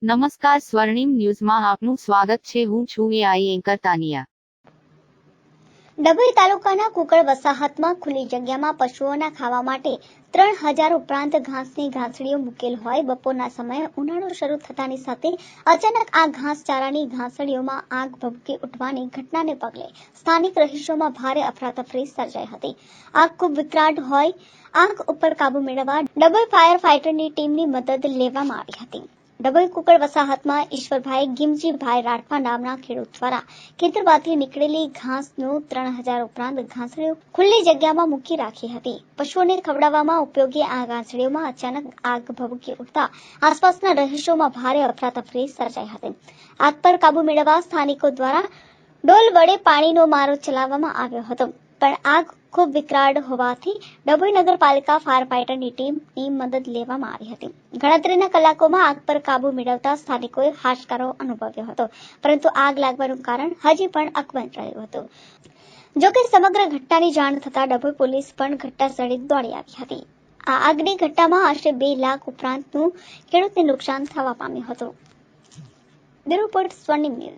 નમસ્કાર, સ્વર્ણિમ ન્યૂઝમાં આપનું સ્વાગત છે. હું છું એઆઈ એન્કર તાનિયા. ડભોઈ તાલુકાના કુકળ વસાહતમાં ખુલ્લી જગ્યામાં પશુઓના ખાવા માટે 3000 ઉપરાંત ઘાસની ઘાસડીઓ મૂકેલ હોય બપોરના સમયે ઉનાળો શરૂ થતાની સાથે અચાનક આ ઘાસચારાની ઘાસડીઓમાં આગ ભભૂકી ઉઠવાની ઘટનાને પગલે સ્થાનિક રહીશોમાં ભારે અફરાતફરી સર્જાઈ હતી. આગ ખૂબ વિકરાળ હોય આગ ઉપર કાબુ મેળવવા ડભોઈ ફાયર ફાઈટરની ટીમની મદદ લેવામાં આવી હતી. ડભોઈ કુકળ વસાહતમાં ઈશ્વરભાઈ ગીમજીભાઈ રાઠવા નામના ખેડૂત દ્વારા ખેતરમાંથી નીકળેલી ઘાસનું 3000 ઉપરાંત ઘાસડીઓ ખુલ્લી જગ્યામાં મૂકી રાખી હતી. પશુઓને ખવડાવવામાં ઉપયોગી આ ઘાસડીઓમાં અચાનક આગ ભભૂકી ઉઠતા આસપાસના રહીશોમાં ભારે અફરાતફરી સર્જાઈ હતી. આગ પર કાબુ મેળવવા સ્થાનિકો દ્વારા ડોલ વડે પાણીનો મારો ચલાવવામાં આવ્યો હતો, પણ આગ ખૂબ વિકરાળ હોવાથી ડભોઈ નગરપાલિકા ફાયર ફાઈટરની ટીમની મદદ લેવામાં આવી હતી. ગણતરીના કલાકોમાં આગ પર કાબુ મેળવતા સ્થાનિકોએ હાશકારો અનુભવ્યો હતો, પરંતુ આગ લાગવાનું કારણ હજી પણ અકબંધ રહ્યું હતું. જોકે સમગ્ર ઘટનાની જાણ થતાં ડભોઈ પોલીસ પણ ઘટના સ્થળે દોડી આવી હતી. આ આગની ઘટનામાં આશરે 2 લાખ ઉપરાંતનું ખેડૂતને નુકસાન થવા પામ્યું હતું. બ્યુરો રિપોર્ટ, સ્વર્ણિમ ન્યૂઝ.